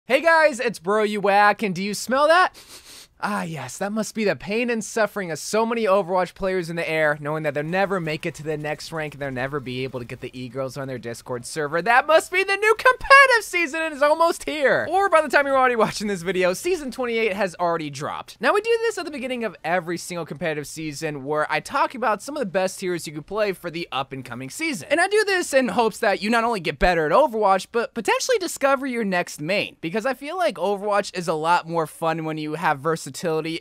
Hey guys, it's Bro You Whack, and do you smell that? Ah yes, that must be the pain and suffering of so many Overwatch players in the air, knowing that they'll never make it to the next rank and they'll never be able to get the e-girls on their Discord server. That must be the new competitive season and is almost here. Or by the time you're already watching this video, Season 28 has already dropped. Now we do this at the beginning of every single competitive season where I talk about some of the best heroes you can play for the up and coming season. And I do this in hopes that you not only get better at Overwatch, but potentially discover your next main. Because I feel like Overwatch is a lot more fun when you have versatility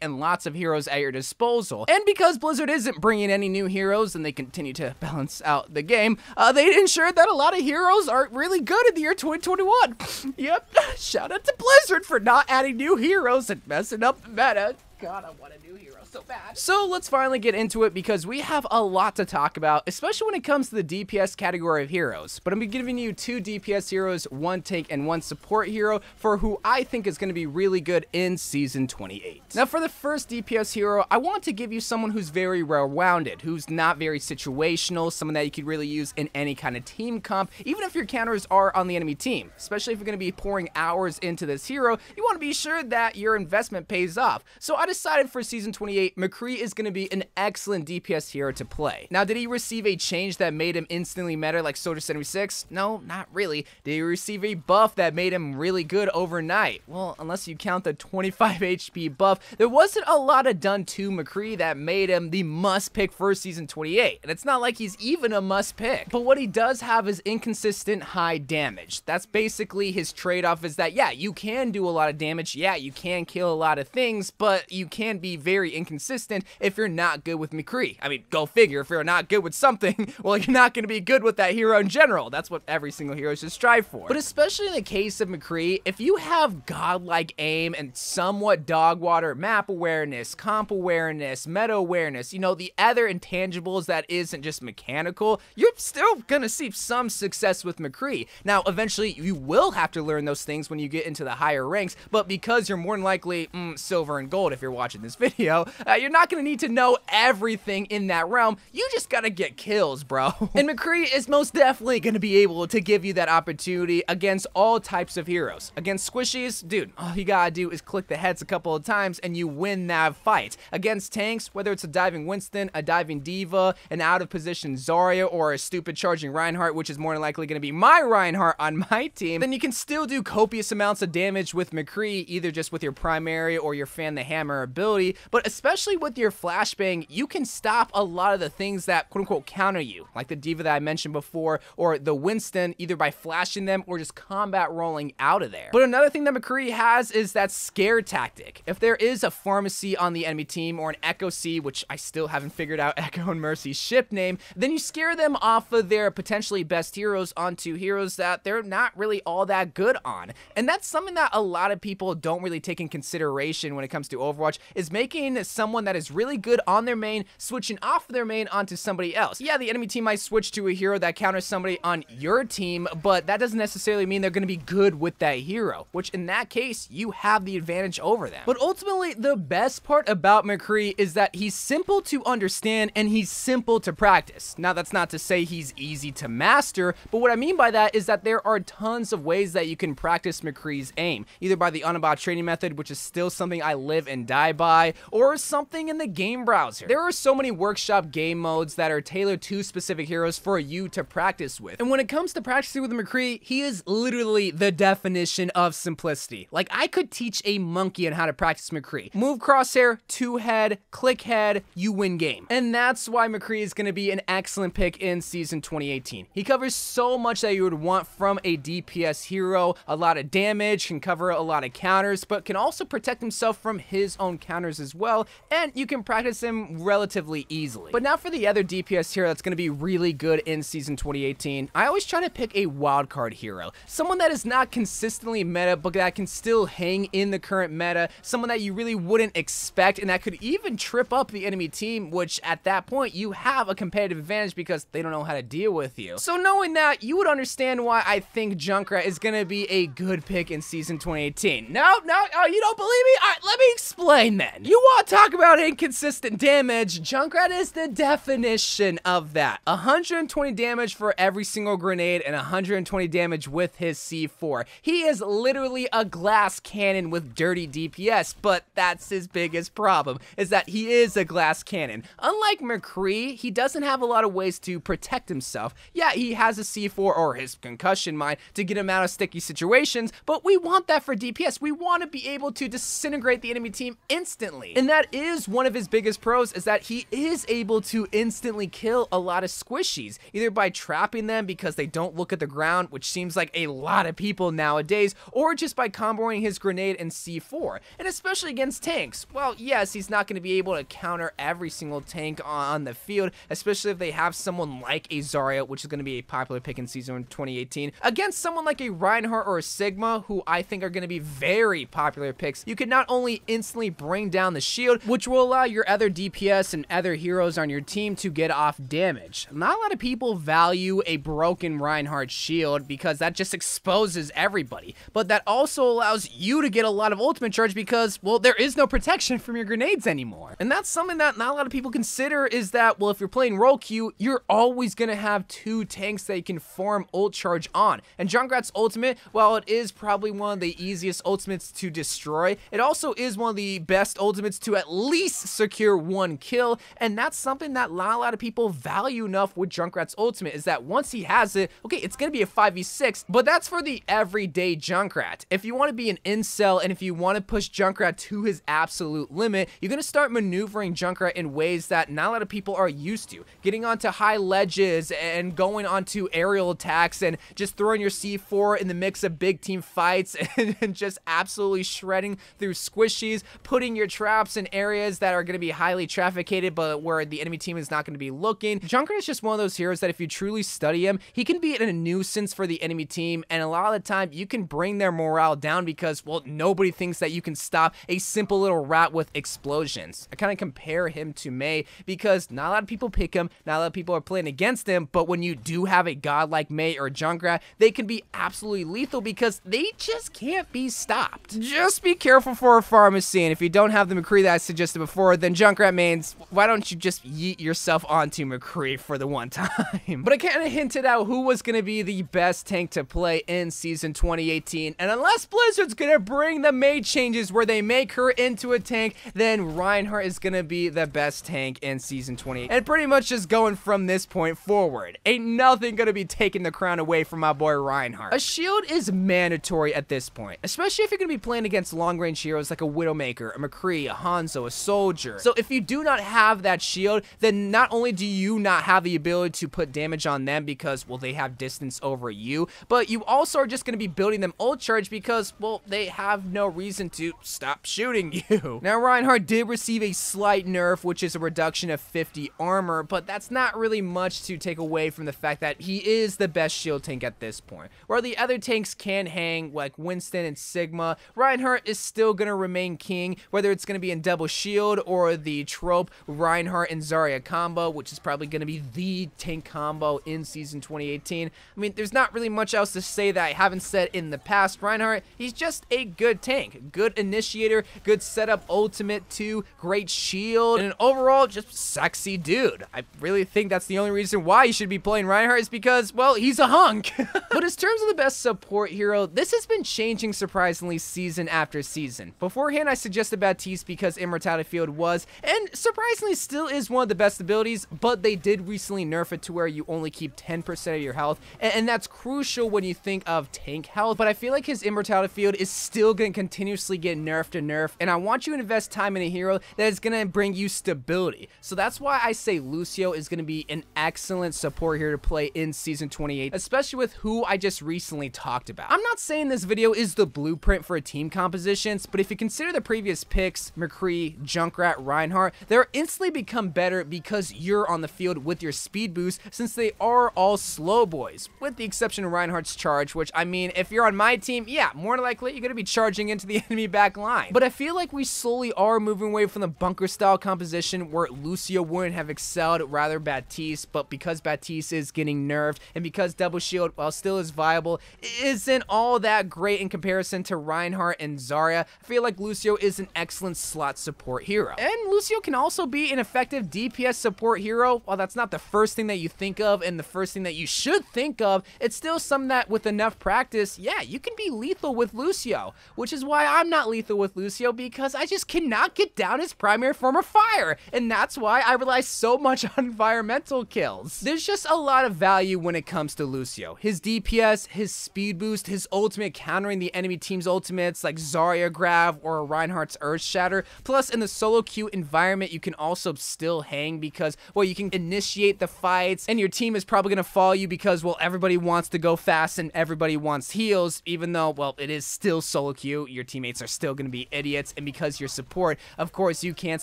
and lots of heroes at your disposal. And because Blizzard isn't bringing any new heroes and they continue to balance out the game, they ensured that a lot of heroes are really good in the year 2021. Yep, shout out to Blizzard for not adding new heroes and messing up the meta. God, I want a new hero so bad. So let's finally get into it because we have a lot to talk about, especially when it comes to the DPS category of heroes. But I'm going to be giving you 2 DPS heroes, 1 tank, and 1 support hero for who I think is going to be really good in Season 28. Now for the first DPS hero, I want to give you someone who's very well-rounded, who's not very situational, someone that you could really use in any kind of team comp, even if your counters are on the enemy team. Especially if you're going to be pouring hours into this hero, you want to be sure that your investment pays off. So I decided for Season 28, McCree is going to be an excellent DPS hero to play. Now, did he receive a change that made him instantly meta like Soldier 76? No, not really. Did he receive a buff that made him really good overnight? Well, unless you count the 25 HP buff, there wasn't a lot of done to McCree that made him the must pick for Season 28. And it's not like he's even a must pick. But what he does have is inconsistent high damage. That's basically his trade-off, is that, yeah, you can do a lot of damage. Yeah, you can kill a lot of things, but you can be very inconsistent if you're not good with McCree. I mean, go figure, if you're not good with something, well, you're not going to be good with that hero in general. That's what every single hero should strive for. But especially in the case of McCree, if you have godlike aim and somewhat dog water map awareness, comp awareness, meta awareness, you know, the other intangibles that isn't just mechanical, you're still going to see some success with McCree. Now, eventually, you will have to learn those things when you get into the higher ranks, but because you're more than likely silver and gold if you're watching this video, you're not going to need to know everything in that realm. You just got to get kills, bro. And McCree is most definitely going to be able to give you that opportunity against all types of heroes. Against squishies, dude, all you got to do is click the heads a couple of times and you win that fight. Against tanks, whether it's a diving Winston, a diving D.Va, an out-of-position Zarya, or a stupid charging Reinhardt, which is more than likely going to be my Reinhardt on my team, then you can still do copious amounts of damage with McCree, either just with your primary or your fan the hammer ability, but especially with your flashbang, you can stop a lot of the things that quote-unquote counter you, like the D.Va that I mentioned before, or the Winston, either by flashing them or just combat rolling out of there. But another thing that McCree has is that scare tactic. If there is a pharmacy on the enemy team or an Echo C, which I still haven't figured out Echo and Mercy's ship name, then you scare them off of their potentially best heroes onto heroes that they're not really all that good on. And that's something that a lot of people don't really take in consideration when it comes to Overwatch, is making someone that is really good on their main switching off their main onto somebody else. Yeah, the enemy team might switch to a hero that counters somebody on your team, but that doesn't necessarily mean they're going to be good with that hero, which in that case, you have the advantage over them. But ultimately, the best part about McCree is that he's simple to understand and he's simple to practice. Now, that's not to say he's easy to master, but what I mean by that is that there are tons of ways that you can practice McCree's aim, either by the Unabot training method, which is still something I live and die by, or something in the game browser. There are so many workshop game modes that are tailored to specific heroes for you to practice with. And when it comes to practicing with McCree, he is literally the definition of simplicity. Like, I could teach a monkey on how to practice McCree. Move crosshair, 2 head, click head, you win game. And that's why McCree is going to be an excellent pick in Season 2018. He covers so much that you would want from a DPS hero. A lot of damage, can cover a lot of counters, but can also protect himself from his own counters as well, and you can practice him relatively easily. But now for the other DPS hero that's going to be really good in Season 2018, I always try to pick a wildcard hero. Someone that is not consistently meta, but that can still hang in the current meta. Someone that you really wouldn't expect, and that could even trip up the enemy team, which at that point, you have a competitive advantage because they don't know how to deal with you. So knowing that, you would understand why I think Junkrat is going to be a good pick in Season 2018. No, you don't believe me? All right, let me explain then. You want to talk talk about inconsistent damage, Junkrat is the definition of that. 120 damage for every single grenade and 120 damage with his C4. He is literally a glass cannon with dirty DPS, but that's his biggest problem, is that he is a glass cannon. Unlike McCree, he doesn't have a lot of ways to protect himself. Yeah, he has a C4 or his concussion mine to get him out of sticky situations, but we want that for DPS. We want to be able to disintegrate the enemy team instantly. And that is one of his biggest pros, is that he is able to instantly kill a lot of squishies, either by trapping them because they don't look at the ground, which seems like a lot of people nowadays, or just by comboing his grenade and C4. And especially against tanks, well, yes, he's not going to be able to counter every single tank on the field, especially if they have someone like a Zarya, which is going to be a popular pick in season 2018. Against someone like a Reinhardt or a Sigma, who I think are going to be very popular picks, you can not only instantly bring down the shield, which will allow your other DPS and other heroes on your team to get off damage. Not a lot of people value a broken Reinhardt shield because that just exposes everybody, but that also allows you to get a lot of ultimate charge because, well, there is no protection from your grenades anymore. And that's something that not a lot of people consider, is that, well, if you're playing role queue, you're always going to have two tanks that you can farm ult charge on. And Junkrat's ultimate, while it is probably one of the easiest ultimates to destroy, it also is one of the best ultimates to at least secure one kill. And that's something that not a lot of people value enough with Junkrat's ultimate, is that once he has it, okay, it's going to be a 5v6, but that's for the everyday Junkrat. If you want to be an incel and if you want to push Junkrat to his absolute limit, you're going to start maneuvering Junkrat in ways that not a lot of people are used to. Getting onto high ledges and going onto aerial attacks and just throwing your C4 in the mix of big team fights and just absolutely shredding through squishies, putting your traps in areas that are going to be highly trafficked but where the enemy team is not going to be looking. Junkrat is just one of those heroes that if you truly study him, he can be a nuisance for the enemy team, and a lot of the time you can bring their morale down because, well, nobody thinks that you can stop a simple little rat with explosions. I kind of compare him to Mei because not a lot of people pick him, not a lot of people are playing against him, but when you do have a god like Mei or Junkrat, they can be absolutely lethal because they just can't be stopped. Just be careful for a pharmacy, and if you don't have the McCree that I suggested before, then Junkrat mains, why don't you just yeet yourself onto McCree for the one time? But I kind of hinted out who was going to be the best tank to play in season 2018, and unless Blizzard's going to bring the Mei changes where they make her into a tank, then Reinhardt is going to be the best tank in season 28. And pretty much just going from this point forward, ain't nothing going to be taking the crown away from my boy Reinhardt. A shield is mandatory at this point, especially if you're going to be playing against long-range heroes like a Widowmaker, a McCree, a Hanzo, a Soldier. So if you do not have that shield, then not only do you not have the ability to put damage on them because, well, they have distance over you, but you also are just going to be building them ult charge because, well, they have no reason to stop shooting you. Now, Reinhardt did receive a slight nerf, which is a reduction of 50 armor, but that's not really much to take away from the fact that he is the best shield tank at this point. Where the other tanks can hang, like Winston and Sigma, Reinhardt is still going to remain king, whether it's going to be in double shield or the trope Reinhardt and Zarya combo, which is probably going to be the tank combo in season 2018. I mean, there's not really much else to say that I haven't said in the past. Reinhardt, he's just a good tank, good initiator, good setup, ultimate 2, great shield, and overall just sexy dude. I really think that's the only reason why you should be playing Reinhardt, is because, well, he's a hunk. But in terms of the best support hero, this has been changing surprisingly season after season. Beforehand, I suggested Baptiste because Immortality Field was, and surprisingly still is, one of the best abilities, but they did recently nerf it to where you only keep 10% of your health, and that's crucial when you think of tank health. But I feel like his Immortality Field is still going to continuously get nerfed and nerfed, and I want you to invest time in a hero that is going to bring you stability. So that's why I say Lucio is going to be an excellent support hero to play in season 28, especially with who I just recently talked about. I'm not saying this video is the blueprint for team compositions, but if you consider the previous picks, McCree, Junkrat, Reinhardt, they're instantly become better because you're on the field with your speed boost, since they are all slow boys, with the exception of Reinhardt's charge, which, I mean, if you're on my team, yeah, more likely you're going to be charging into the enemy back line. But I feel like we slowly are moving away from the bunker style composition where Lucio wouldn't have excelled, rather Baptiste, but because Baptiste is getting nerfed and because double shield, while still is viable, isn't all that great in comparison to Reinhardt and Zarya, I feel like Lucio is an excellent slot support support hero. And Lucio can also be an effective DPS support hero. While that's not the first thing that you think of and the first thing that you should think of, it's still something that with enough practice, yeah, you can be lethal with Lucio, which is why I'm not lethal with Lucio, because I just cannot get down his primary form of fire, and that's why I rely so much on environmental kills. There's just a lot of value when it comes to Lucio. His DPS, his speed boost, his ultimate countering the enemy team's ultimates like Zarya Grav or Reinhardt's Earth Shatter. Plus, in the solo queue environment, you can also still hang because, well, you can initiate the fights, and your team is probably going to follow you because, well, everybody wants to go fast and everybody wants heals, even though, well, it is still solo queue. Your teammates are still going to be idiots, and because you're support, of course, you can't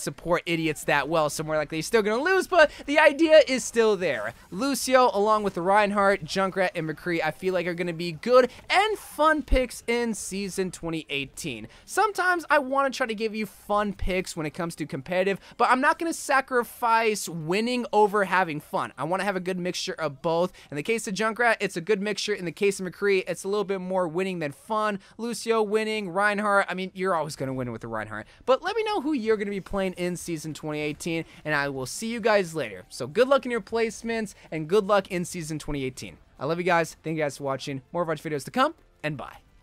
support idiots that well, so more likely you're still going to lose, but the idea is still there. Lucio, along with Reinhardt, Junkrat, and McCree, I feel like are going to be good and fun picks in Season 2018. Sometimes I want to try to give you fun picks when it comes to competitive, but I'm not going to sacrifice winning over having fun. I want to have a good mixture of both. In the case of Junkrat, it's a good mixture. In the case of McCree, it's a little bit more winning than fun. Lucio winning, Reinhardt, I mean, you're always going to win with the Reinhardt. But let me know who you're going to be playing in Season 2018, and I will see you guys later. So good luck in your placements, and good luck in Season 2018. I love you guys. Thank you guys for watching. More Overwatch videos to come, and bye.